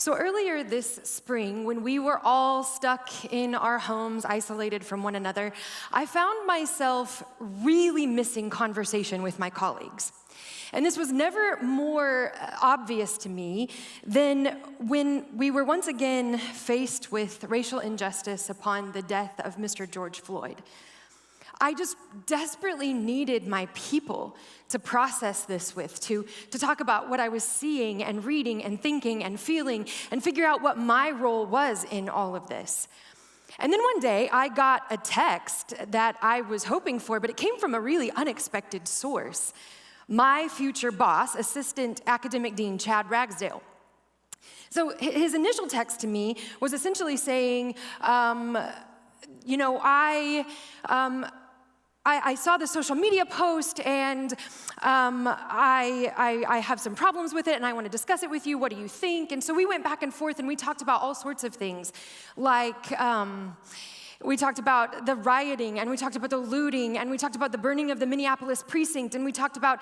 So earlier this spring, when we were all stuck in our homes, isolated from one another, I found myself really missing conversation with my colleagues. And this was never more obvious to me than when we were once again faced with racial injustice upon the death of Mr. George Floyd. I just desperately needed my people to process this with, to talk about what I was seeing and reading and thinking and feeling and figure out what my role was in all of this. And then one day I got a text that I was hoping for, but it came from a really unexpected source. My future boss, Assistant Academic Dean Chad Ragsdale. So his initial text to me was essentially saying, I saw the social media post and I have some problems with it and I want to discuss it with you. What do you think? And so we went back and forth and we talked about all sorts of things, like we talked about the rioting, and we talked about the looting, and we talked about the burning of the Minneapolis precinct, and we talked about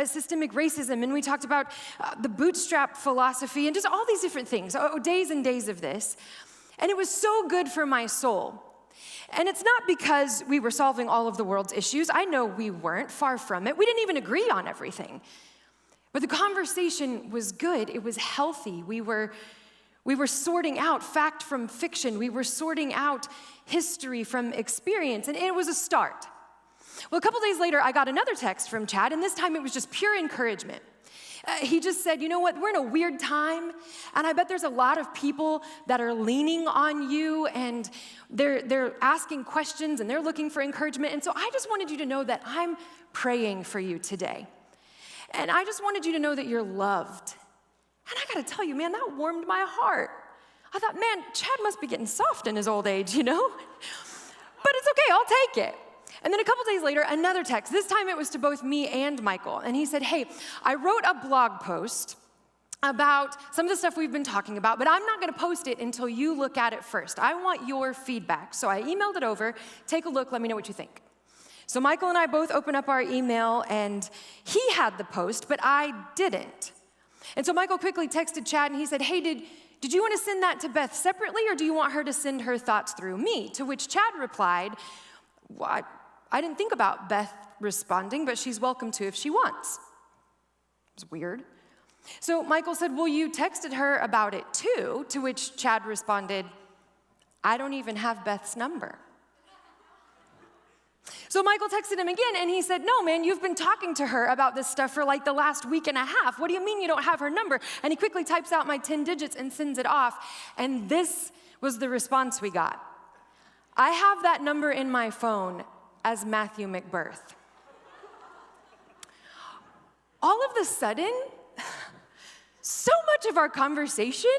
systemic racism, and we talked about the bootstrap philosophy, and just all these different things. Days and days of this. And it was so good for my soul. And it's not because we were solving all of the world's issues. I know we weren't, far from it. We didn't even agree on everything. But the conversation was good. It was healthy. We were sorting out fact from fiction. We were sorting out history from experience, and it was a start. Well, a couple days later, I got another text from Chad, and this time it was just pure encouragement. He just said, you know what, we're in a weird time, and I bet there's a lot of people that are leaning on you, and they're asking questions, and they're looking for encouragement, and so I just wanted you to know that I'm praying for you today. And I just wanted you to know that you're loved. And I gotta tell you, man, that warmed my heart. I thought, man, Chad must be getting soft in his old age, you know? But it's okay, I'll take it. And then a couple days later, another text. This time it was to both me and Michael. And he said, hey, I wrote a blog post about some of the stuff we've been talking about, but I'm not gonna post it until you look at it first. I want your feedback. So I emailed it over, take a look, let me know what you think. So Michael and I both opened up our email, and he had the post, but I didn't. And so Michael quickly texted Chad, and he said, hey, did you want to send that to Beth separately, or do you want her to send her thoughts through me? To which Chad replied, well, I didn't think about Beth responding, but she's welcome to if she wants. It was weird. So Michael said, well, you texted her about it too, to which Chad responded, I don't even have Beth's number. So Michael texted him again, and he said, no, man, you've been talking to her about this stuff for like the last week and a half. What do you mean you don't have her number? And he quickly types out my 10 digits and sends it off. And this was the response we got. I have that number in my phone as Matthew McBirth. All of a sudden, so much of our conversation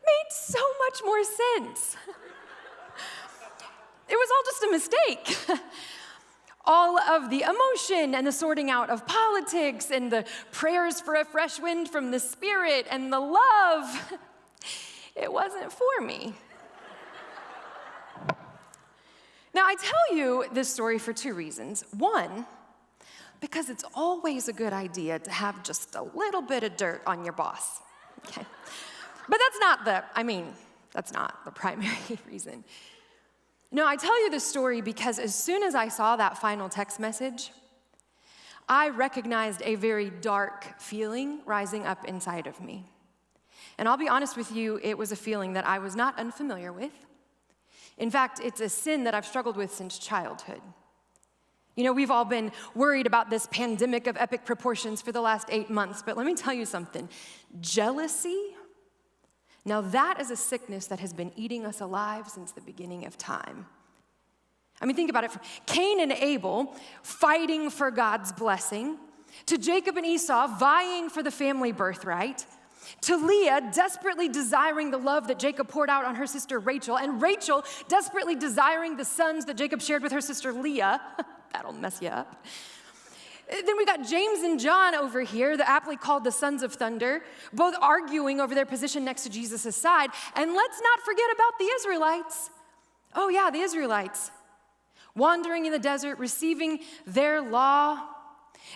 made so much more sense. It was all just a mistake. All of the emotion and the sorting out of politics and the prayers for a fresh wind from the Spirit and the love, it wasn't for me. Now, I tell you this story for two reasons. One, because it's always a good idea to have just a little bit of dirt on your boss, okay? But that's not the primary reason. No, I tell you this story because as soon as I saw that final text message, I recognized a very dark feeling rising up inside of me. And I'll be honest with you, it was a feeling that I was not unfamiliar with. In fact, it's a sin that I've struggled with since childhood. You know, we've all been worried about this pandemic of epic proportions for the last 8 months, but let me tell you something. Jealousy, now that is a sickness that has been eating us alive since the beginning of time. I mean, think about it. From Cain and Abel fighting for God's blessing, to Jacob and Esau vying for the family birthright, to Leah desperately desiring the love that Jacob poured out on her sister Rachel, and Rachel desperately desiring the sons that Jacob shared with her sister Leah. That'll mess you up. Then we got James and John over here, the aptly called the sons of thunder, both arguing over their position next to Jesus' side. And let's not forget about the Israelites. Oh yeah, the Israelites. Wandering in the desert, receiving their law.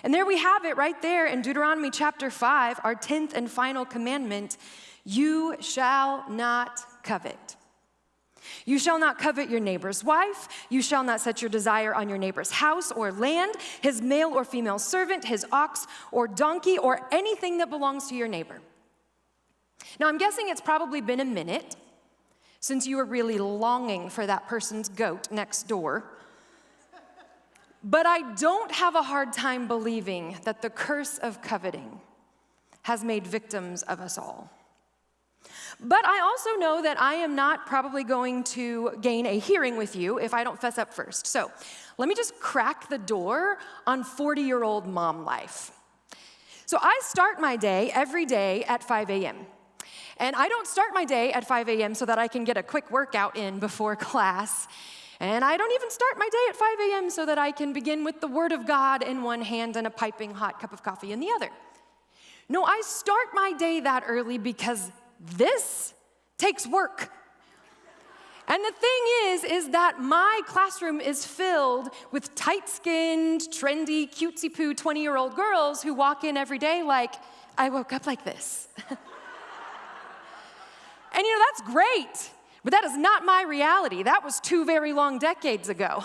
And there we have it right there in Deuteronomy chapter 5, our 10th and final commandment. You shall not covet. You shall not covet your neighbor's wife. You shall not set your desire on your neighbor's house or land, his male or female servant, his ox or donkey, or anything that belongs to your neighbor. Now, I'm guessing it's probably been a minute since you were really longing for that person's goat next door. But I don't have a hard time believing that the curse of coveting has made victims of us all. But I also know that I am not probably going to gain a hearing with you if I don't fess up first. So let me just crack the door on 40-year-old mom life. So I start my day every day at 5 a.m. And I don't start my day at 5 a.m. so that I can get a quick workout in before class. And I don't even start my day at 5 a.m. so that I can begin with the Word of God in one hand and a piping hot cup of coffee in the other. No, I start my day that early because this takes work. And the thing is that my classroom is filled with tight-skinned, trendy, cutesy-poo 20-year-old girls who walk in every day like, I woke up like this. And that's great, but that is not my reality. That was 2 very long decades ago.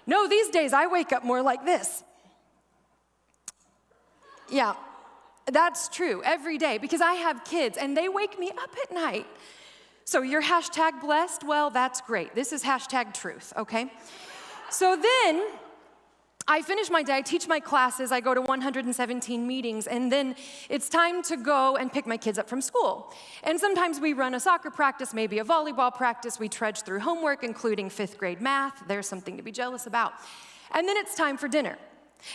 No, these days I wake up more like this. Yeah, that's true every day because I have kids and they wake me up at night. So you're hashtag blessed? Well, that's great. This is hashtag truth, okay? So then I finish my day, I teach my classes, I go to 117 meetings, and then it's time to go and pick my kids up from school. And sometimes we run a soccer practice, maybe a volleyball practice, we trudge through homework, including 5th grade math. There's something to be jealous about. And then it's time for dinner.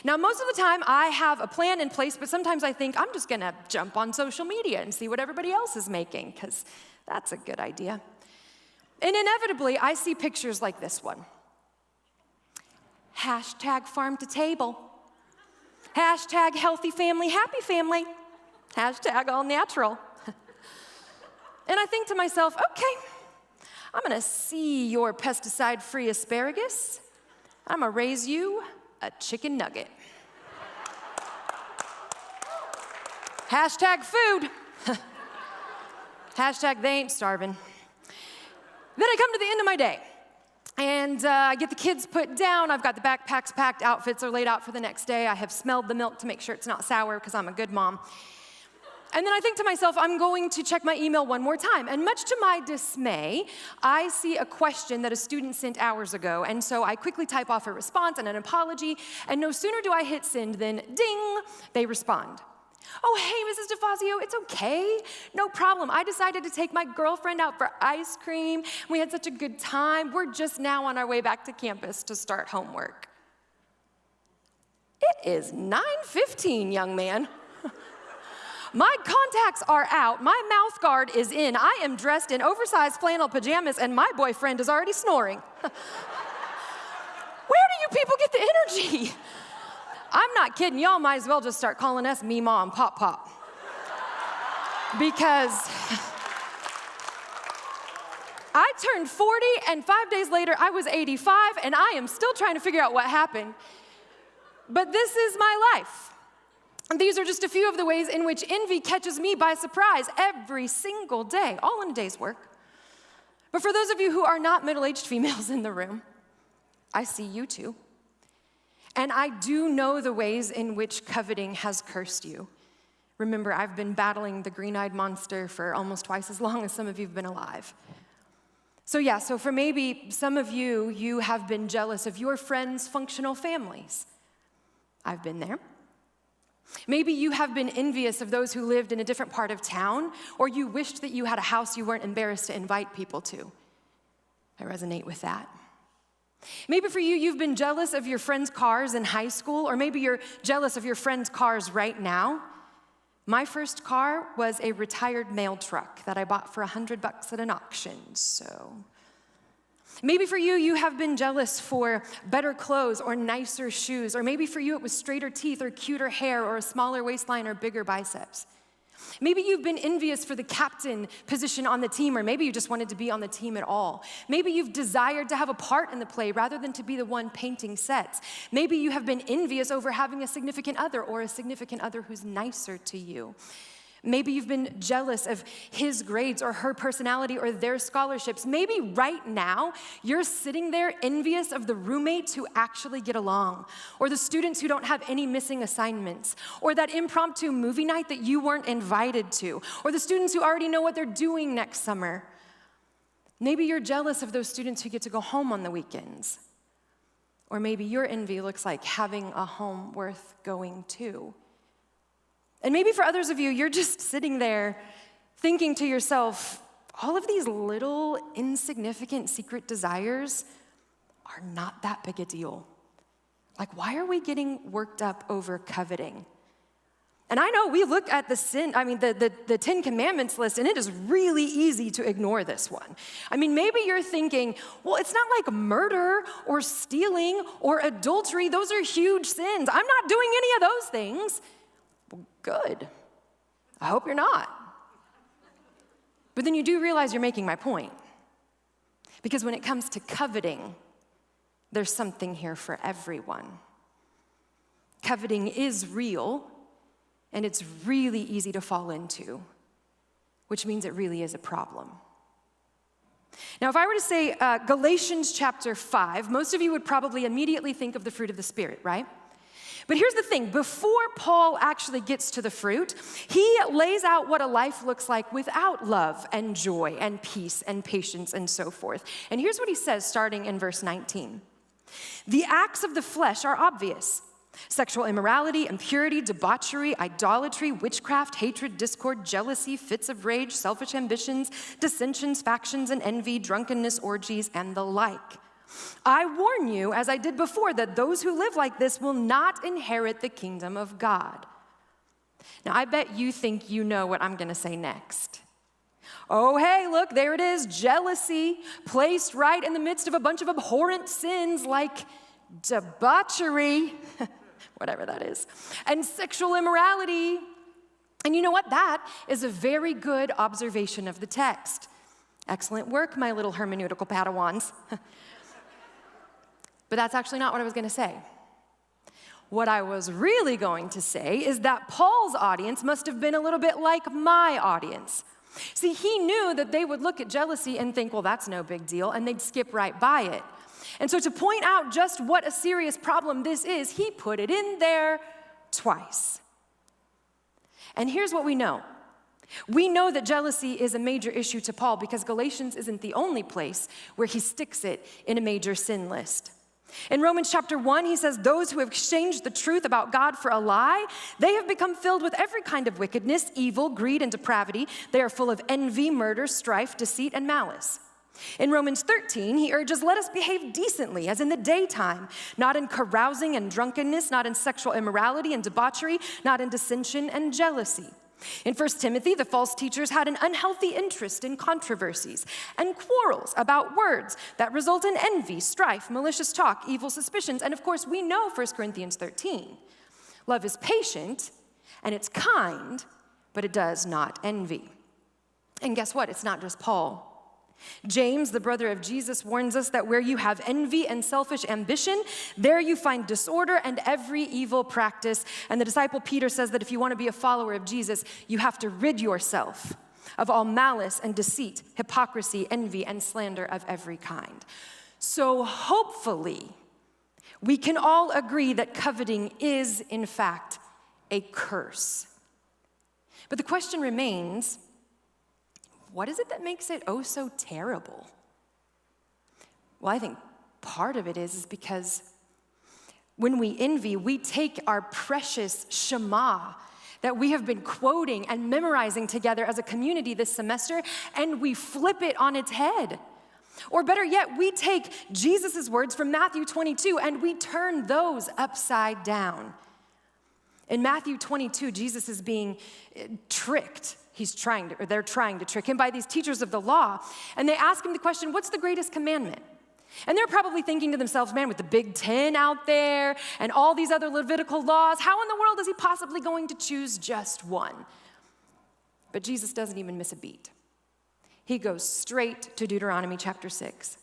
Now, most of the time, I have a plan in place, but sometimes I think I'm just gonna jump on social media and see what everybody else is making, because that's a good idea. And inevitably, I see pictures like this one. Hashtag farm to table. Hashtag healthy family, happy family. Hashtag all natural. And I think to myself, okay, I'm gonna see your pesticide-free asparagus. I'm gonna raise you a chicken nugget. Hashtag food. Hashtag they ain't starving. Then I come to the end of my day. And I get the kids put down. I've got the backpacks packed, outfits are laid out for the next day. I have smelled the milk to make sure it's not sour because I'm a good mom. And then I think to myself, I'm going to check my email one more time. And much to my dismay, I see a question that a student sent hours ago. And so I quickly type off a response and an apology. And no sooner do I hit send than ding, they respond. Oh, hey, Mrs. DeFazio, it's okay. No problem. I decided to take my girlfriend out for ice cream. We had such a good time. We're just now on our way back to campus to start homework. It is 9:15, young man. My contacts are out. My mouth guard is in. I am dressed in oversized flannel pajamas, and my boyfriend is already snoring. Where do you people get the energy? I'm not kidding. Y'all might as well just start calling us me mom, pop pop. Because I turned 40 and 5 days later I was 85 and I am still trying to figure out what happened. But this is my life. And these are just a few of the ways in which envy catches me by surprise every single day, all in a day's work. But for those of you who are not middle-aged females in the room, I see you too. And I do know the ways in which coveting has cursed you. Remember, I've been battling the green-eyed monster for almost twice as long as some of you have been alive. So for maybe some of you, you have been jealous of your friends' functional families. I've been there. Maybe you have been envious of those who lived in a different part of town, or you wished that you had a house you weren't embarrassed to invite people to. I resonate with that. Maybe for you, you've been jealous of your friends' cars in high school, or maybe you're jealous of your friends' cars right now. My first car was a retired mail truck that I bought for $100 at an auction, so. Maybe for you, you have been jealous for better clothes or nicer shoes, or maybe for you it was straighter teeth or cuter hair or a smaller waistline or bigger biceps. Maybe you've been envious for the captain position on the team, or maybe you just wanted to be on the team at all. Maybe you've desired to have a part in the play rather than to be the one painting sets. Maybe you have been envious over having a significant other or a significant other who's nicer to you. Maybe you've been jealous of his grades or her personality or their scholarships. Maybe right now you're sitting there envious of the roommates who actually get along, or the students who don't have any missing assignments, or that impromptu movie night that you weren't invited to, or the students who already know what they're doing next summer. Maybe you're jealous of those students who get to go home on the weekends. Or maybe your envy looks like having a home worth going to. And maybe for others of you, you're just sitting there thinking to yourself, all of these little insignificant secret desires are not that big a deal. Like, why are we getting worked up over coveting? And I know we look at the 10 Commandments list, and it is really easy to ignore this one. I mean, maybe you're thinking, well, it's not like murder or stealing or adultery. Those are huge sins. I'm not doing any of those things. Well, good. I hope you're not. But then you do realize you're making my point. Because when it comes to coveting, there's something here for everyone. Coveting is real, and it's really easy to fall into, which means it really is a problem. Now, if I were to say Galatians chapter 5, most of you would probably immediately think of the fruit of the Spirit, right? But here's the thing, before Paul actually gets to the fruit, he lays out what a life looks like without love and joy and peace and patience and so forth. And here's what he says starting in verse 19. The acts of the flesh are obvious: sexual immorality, impurity, debauchery, idolatry, witchcraft, hatred, discord, jealousy, fits of rage, selfish ambitions, dissensions, factions, and envy, drunkenness, orgies, and the like. I warn you, as I did before, that those who live like this will not inherit the kingdom of God. Now, I bet you think you know what I'm going to say next. Oh, hey, look, there it is, jealousy, placed right in the midst of a bunch of abhorrent sins like debauchery, whatever that is, and sexual immorality. And you know what? That is a very good observation of the text. Excellent work, my little hermeneutical Padawans. But that's actually not what I was going to say. What I was really going to say is that Paul's audience must have been a little bit like my audience. See, he knew that they would look at jealousy and think, well, that's no big deal, and they'd skip right by it. And so to point out just what a serious problem this is, he put it in there twice. And here's what we know. We know that jealousy is a major issue to Paul because Galatians isn't the only place where he sticks it in a major sin list. In Romans chapter 1, he says, those who have exchanged the truth about God for a lie, they have become filled with every kind of wickedness, evil, greed, and depravity. They are full of envy, murder, strife, deceit, and malice. In Romans 13, he urges, let us behave decently, as in the daytime, not in carousing and drunkenness, not in sexual immorality and debauchery, not in dissension and jealousy. In 1 Timothy, the false teachers had an unhealthy interest in controversies and quarrels about words that result in envy, strife, malicious talk, evil suspicions. And of course, we know 1 Corinthians 13. Love is patient and it's kind, but it does not envy. And guess what? It's not just Paul. James, the brother of Jesus, warns us that where you have envy and selfish ambition, there you find disorder and every evil practice. And the disciple Peter says that if you want to be a follower of Jesus, you have to rid yourself of all malice and deceit, hypocrisy, envy, and slander of every kind. So hopefully, we can all agree that coveting is, in fact, a curse. But the question remains, what is it that makes it oh so terrible? Well, I think part of it is because when we envy, we take our precious Shema that we have been quoting and memorizing together as a community this semester, and we flip it on its head. Or better yet, we take Jesus' words from Matthew 22 and we turn those upside down. In Matthew 22, Jesus is being tricked. They're trying to trick him by these teachers of the law. And they ask him the question, what's the greatest commandment? And they're probably thinking to themselves, man, with the Big 10 out there and all these other Levitical laws, how in the world is he possibly going to choose just one? But Jesus doesn't even miss a beat. He goes straight to Deuteronomy chapter 6.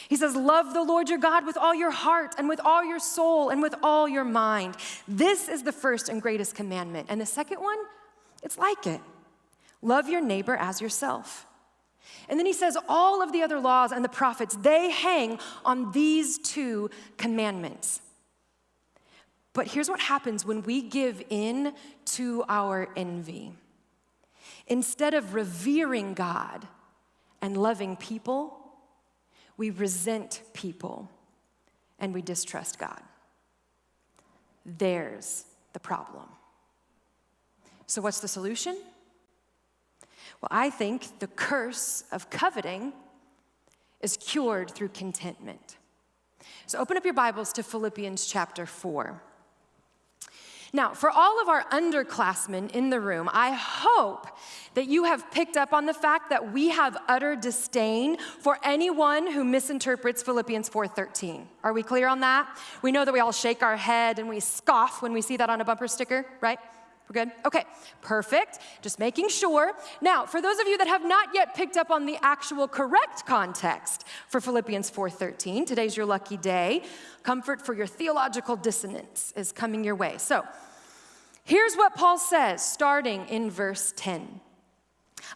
He says, love the Lord your God with all your heart and with all your soul and with all your mind. This is the first and greatest commandment. And the second one, It's like it. Love your neighbor as yourself. And then he says all of the other laws and the prophets, they hang on these two commandments. But here's what happens when we give in to our envy. Instead of revering God and loving people, we resent people and we distrust God. There's the problem. So what's the solution? Well, I think the curse of coveting is cured through contentment. So open up your Bibles to Philippians chapter 4. Now, for all of our underclassmen in the room, I hope that you have picked up on the fact that we have utter disdain for anyone who misinterprets Philippians 4:13. Are we clear on that? We know that we all shake our head and we scoff when we see that on a bumper sticker, right? We're good? Okay, perfect. Just making sure. Now, for those of you that have not yet picked up on the actual correct context for Philippians 4:13, today's your lucky day. Comfort for your theological dissonance is coming your way. So, here's what Paul says, starting in verse 10.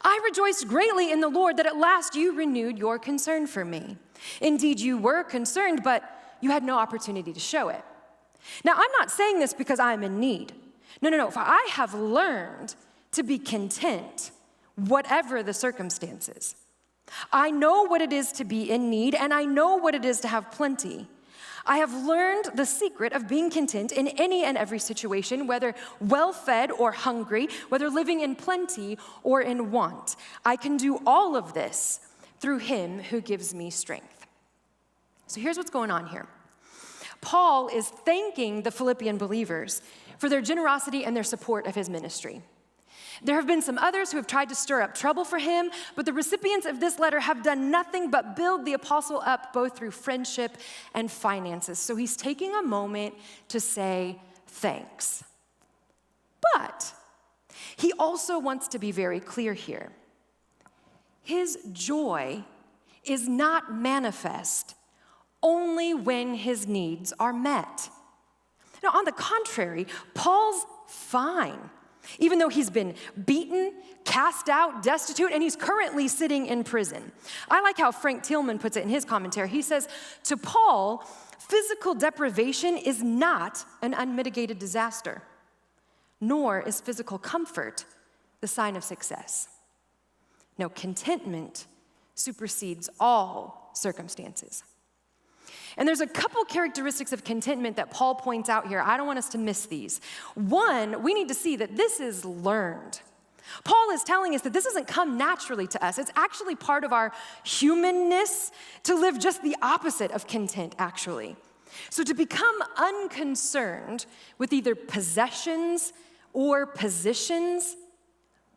I rejoiced greatly in the Lord that at last you renewed your concern for me. Indeed, you were concerned, but you had no opportunity to show it. Now, I'm not saying this because I'm in need. No, for I have learned to be content, whatever the circumstances. I know what it is to be in need, and I know what it is to have plenty. I have learned the secret of being content in any and every situation, whether well-fed or hungry, whether living in plenty or in want. I can do all of this through him who gives me strength. So here's what's going on here. Paul is thanking the Philippian believers for their generosity and their support of his ministry. There have been some others who have tried to stir up trouble for him, but the recipients of this letter have done nothing but build the apostle up both through friendship and finances. So he's taking a moment to say thanks. But he also wants to be very clear here. His joy is not manifest only when his needs are met. Now, on the contrary, Paul's fine. Even though he's been beaten, cast out, destitute, and he's currently sitting in prison. I like how Frank Tillman puts it in his commentary. He says, to Paul, physical deprivation is not an unmitigated disaster, nor is physical comfort the sign of success. No, contentment supersedes all circumstances. And there's a couple characteristics of contentment that Paul points out here. I don't want us to miss these. One, we need to see that this is learned. Paul is telling us that this doesn't come naturally to us. It's actually part of our humanness to live just the opposite of content, actually. So to become unconcerned with either possessions or positions,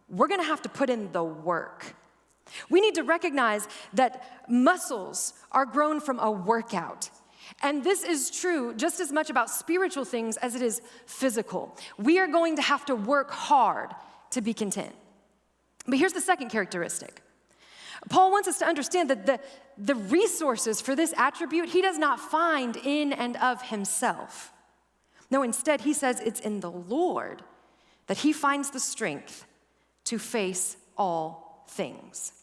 we're going to have to put in the work. We need to recognize that muscles are grown from a workout. And this is true just as much about spiritual things as it is physical. We are going to have to work hard to be content. But here's the second characteristic. Paul wants us to understand that the resources for this attribute he does not find in and of himself. No, instead, he says it's in the Lord that he finds the strength to face all things.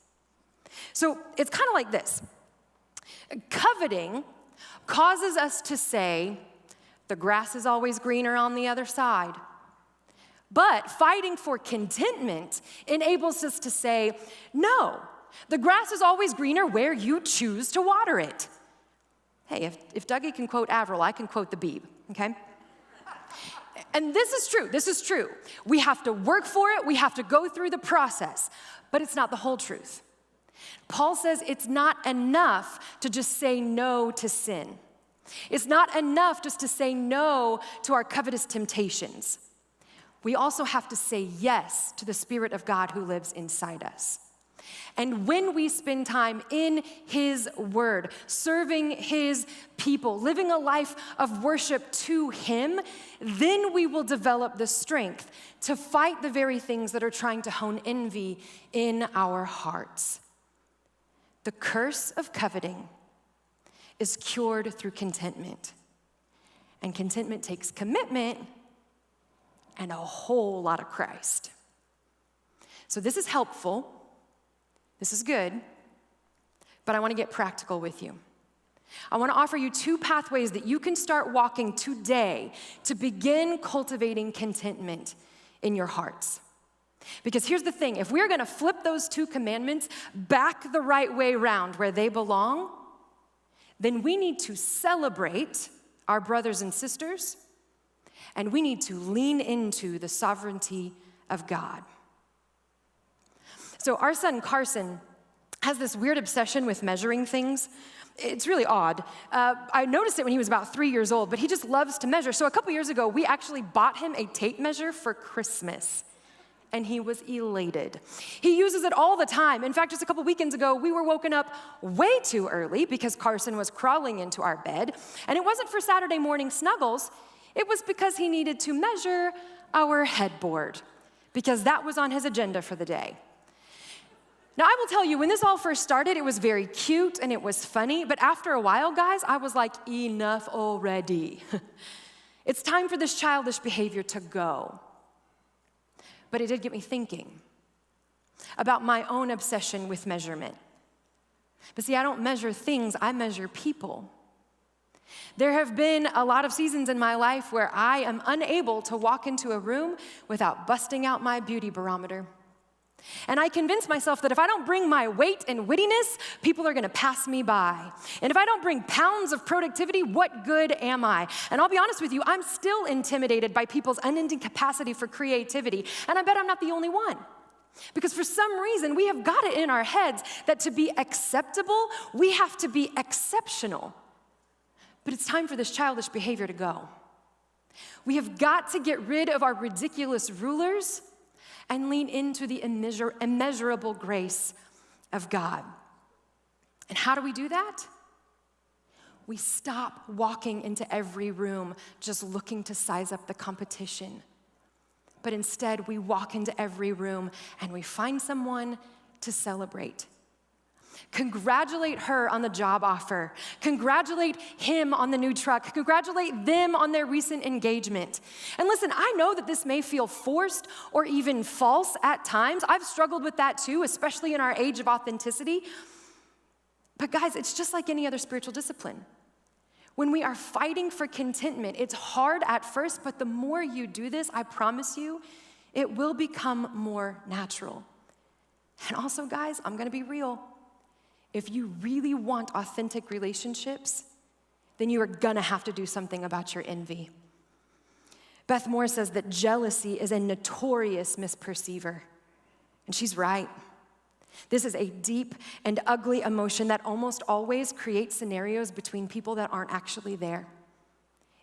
So it's kind of like this. Coveting causes us to say, the grass is always greener on the other side. But fighting for contentment enables us to say, no, the grass is always greener where you choose to water it. Hey, if Dougie can quote Avril, I can quote the Beeb, okay? And this is true. We have to work for it, we have to go through the process, but it's not the whole truth. Paul says it's not enough to just say no to sin. It's not enough just to say no to our covetous temptations. We also have to say yes to the Spirit of God who lives inside us. And when we spend time in His Word, serving His people, living a life of worship to Him, then we will develop the strength to fight the very things that are trying to hone envy in our hearts. The curse of coveting is cured through contentment. And contentment takes commitment and a whole lot of Christ. So this is helpful. This is good. But I want to get practical with you. I want to offer you 2 pathways that you can start walking today to begin cultivating contentment in your hearts. Because here's the thing, if we're going to flip those 2 commandments back the right way around where they belong, then we need to celebrate our brothers and sisters, and we need to lean into the sovereignty of God. So our son Carson has this weird obsession with measuring things. It's really odd. I noticed it when he was about 3 years old, but he just loves to measure. So a couple years ago, we actually bought him a tape measure for Christmas, and he was elated. He uses it all the time. In fact, just a couple weekends ago, we were woken up way too early because Carson was crawling into our bed, and it wasn't for Saturday morning snuggles. It was because he needed to measure our headboard, because that was on his agenda for the day. Now, I will tell you, when this all first started, it was very cute and it was funny, but after a while, guys, I was like, enough already. It's time for this childish behavior to go. But it did get me thinking about my own obsession with measurement. But see, I don't measure things, I measure people. There have been a lot of seasons in my life where I am unable to walk into a room without busting out my beauty barometer. And I convince myself that if I don't bring my weight and wittiness, people are going to pass me by. And if I don't bring pounds of productivity, what good am I? And I'll be honest with you, I'm still intimidated by people's unending capacity for creativity. And I bet I'm not the only one. Because for some reason, we have got it in our heads that to be acceptable, we have to be exceptional. But it's time for this childish behavior to go. We have got to get rid of our ridiculous rulers and lean into the immeasurable grace of God. And how do we do that? We stop walking into every room just looking to size up the competition. But instead, we walk into every room and we find someone to celebrate. Congratulate her on the job offer. Congratulate him on the new truck. Congratulate them on their recent engagement. And listen, I know that this may feel forced or even false at times. I've struggled with that too, especially in our age of authenticity. But guys, it's just like any other spiritual discipline. When we are fighting for contentment, it's hard at first, but the more you do this, I promise you, it will become more natural. And also, guys, I'm gonna be real. If you really want authentic relationships, then you are gonna have to do something about your envy. Beth Moore says that jealousy is a notorious misperceiver, and she's right. This is a deep and ugly emotion that almost always creates scenarios between people that aren't actually there.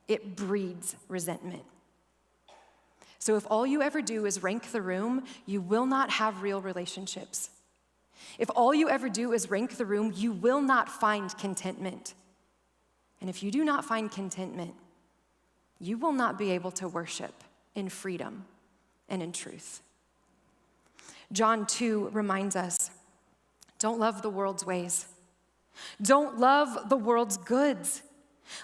It breeds resentment. So if all you ever do is rank the room, you will not have real relationships. If all you ever do is rank the room, you will not find contentment. And if you do not find contentment, you will not be able to worship in freedom and in truth. John 2 reminds us, don't love the world's ways. Don't love the world's goods.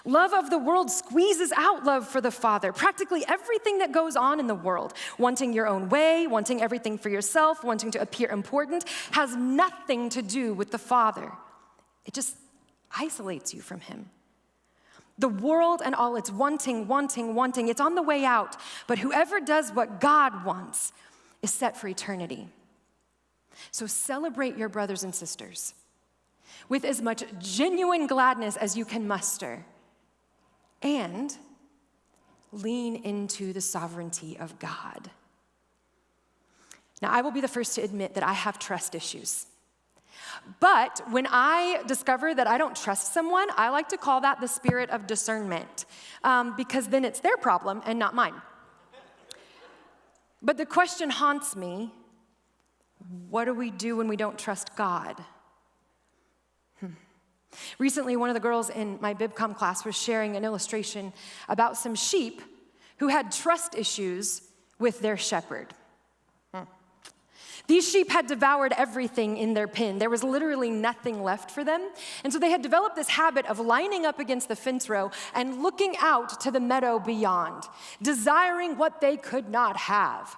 Love of the world squeezes out love for the Father. Practically everything that goes on in the world, wanting your own way, wanting everything for yourself, wanting to appear important, has nothing to do with the Father. It just isolates you from Him. The world and all its wanting, it's on the way out. But whoever does what God wants is set for eternity. So celebrate your brothers and sisters with as much genuine gladness as you can muster, and lean into the sovereignty of God. Now, I will be the first to admit that I have trust issues. But when I discover that I don't trust someone, I like to call that the spirit of discernment, because then it's their problem and not mine. But the question haunts me, what do we do when we don't trust God? Recently, one of the girls in my BibCom class was sharing an illustration about some sheep who had trust issues with their shepherd. These sheep had devoured everything in their pen. There was literally nothing left for them. And so they had developed this habit of lining up against the fence row and looking out to the meadow beyond, desiring what they could not have.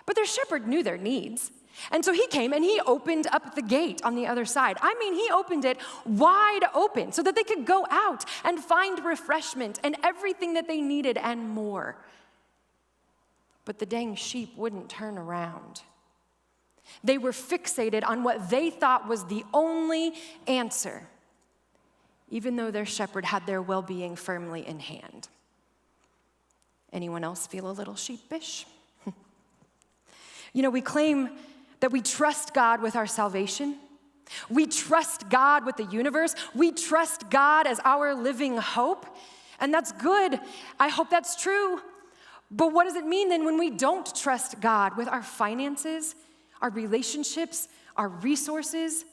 But their shepherd knew their needs. And so he came and he opened up the gate on the other side. I mean, he opened it wide open so that they could go out and find refreshment and everything that they needed and more. But the dang sheep wouldn't turn around. They were fixated on what they thought was the only answer, even though their shepherd had their well-being firmly in hand. Anyone else feel a little sheepish? We claim that we trust God with our salvation. We trust God with the universe. We trust God as our living hope. And that's good. I hope that's true. But what does it mean then when we don't trust God with our finances, our relationships, our resources,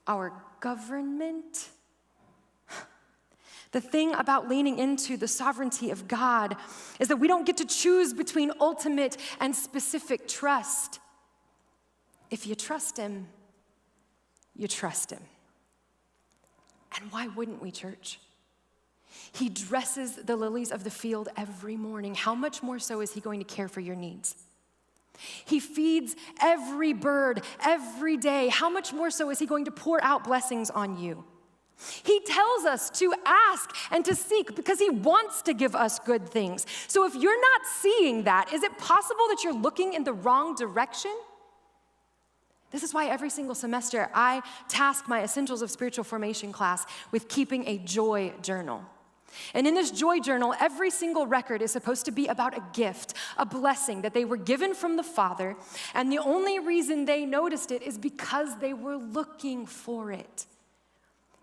our government? The thing about leaning into the sovereignty of God is that we don't get to choose between ultimate and specific trust. If you trust him, you trust him. And why wouldn't we, church? He dresses the lilies of the field every morning. How much more so is he going to care for your needs? He feeds every bird every day. How much more so is he going to pour out blessings on you? He tells us to ask and to seek because he wants to give us good things. So if you're not seeing that, is it possible that you're looking in the wrong direction? This is why every single semester I task my Essentials of Spiritual Formation class with keeping a joy journal. And in this joy journal, every single record is supposed to be about a gift, a blessing that they were given from the Father, and the only reason they noticed it is because they were looking for it.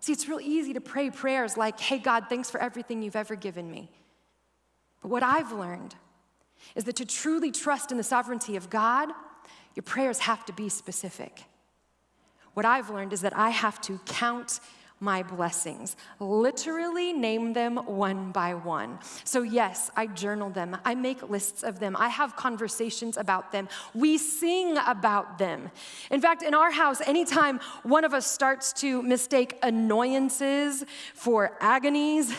See, it's real easy to pray prayers like, hey, God, thanks for everything you've ever given me. But what I've learned is that to truly trust in the sovereignty of God, your prayers have to be specific. What I've learned is that I have to count my blessings, literally name them one by one. So yes, I journal them. I make lists of them. I have conversations about them. We sing about them. In fact, in our house, anytime one of us starts to mistake annoyances for agonies,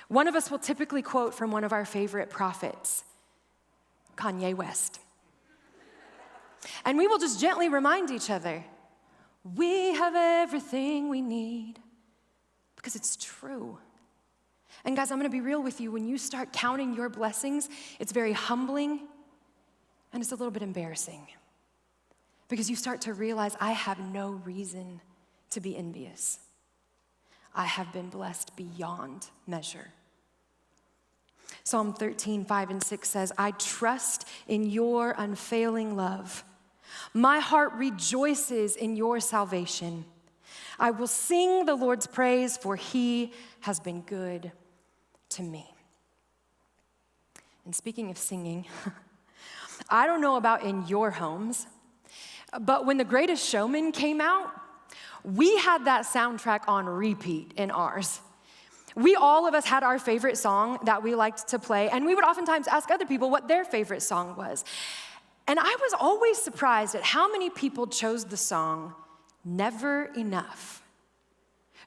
one of us will typically quote from one of our favorite prophets, Kanye West. And we will just gently remind each other, we have everything we need, because it's true. And guys, I'm gonna be real with you. When you start counting your blessings, it's very humbling and it's a little bit embarrassing because you start to realize I have no reason to be envious. I have been blessed beyond measure. Psalm 13, 5 and 6 says, I trust in your unfailing love. My heart rejoices in your salvation. I will sing the Lord's praise, for he has been good to me. And speaking of singing, I don't know about in your homes, but when The Greatest Showman came out, we had that soundtrack on repeat in ours. All of us had our favorite song that we liked to play, and we would oftentimes ask other people what their favorite song was. And I was always surprised at how many people chose the song, Never Enough.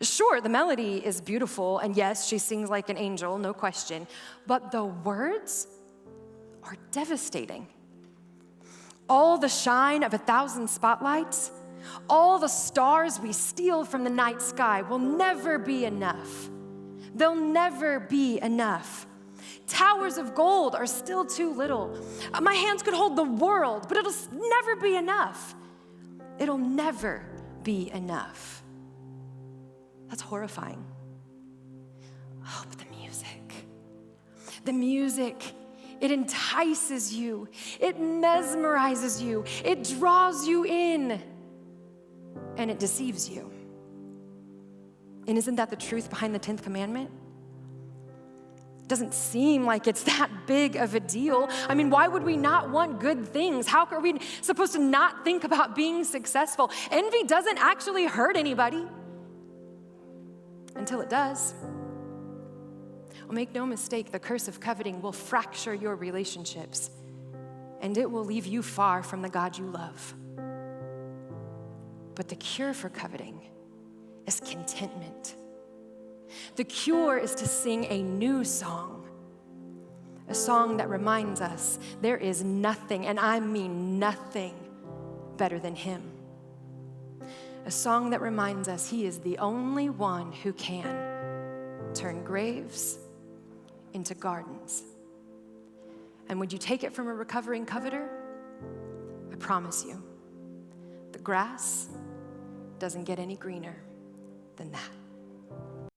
Sure, the melody is beautiful, and yes, she sings like an angel, no question, but the words are devastating. All the shine of 1,000 spotlights, all the stars we steal from the night sky will never be enough. They'll never be enough. Towers of gold are still too little. My hands could hold the world, but it'll never be enough. It'll never be enough. That's horrifying. Oh, but the music, it entices you. It mesmerizes you. It draws you in, and it deceives you. And isn't that the truth behind the 10th commandment? Doesn't seem like it's that big of a deal. I mean, why would we not want good things? How are we supposed to not think about being successful? Envy doesn't actually hurt anybody until it does. Well, make no mistake, the curse of coveting will fracture your relationships, and it will leave you far from the God you love. But the cure for coveting is contentment. The cure is to sing a new song, A song that reminds us there is nothing, and I mean nothing, better than him. A song that reminds us he is the only one who can turn graves into gardens. And would you take it from a recovering coveter? I promise you, the grass doesn't get any greener than that.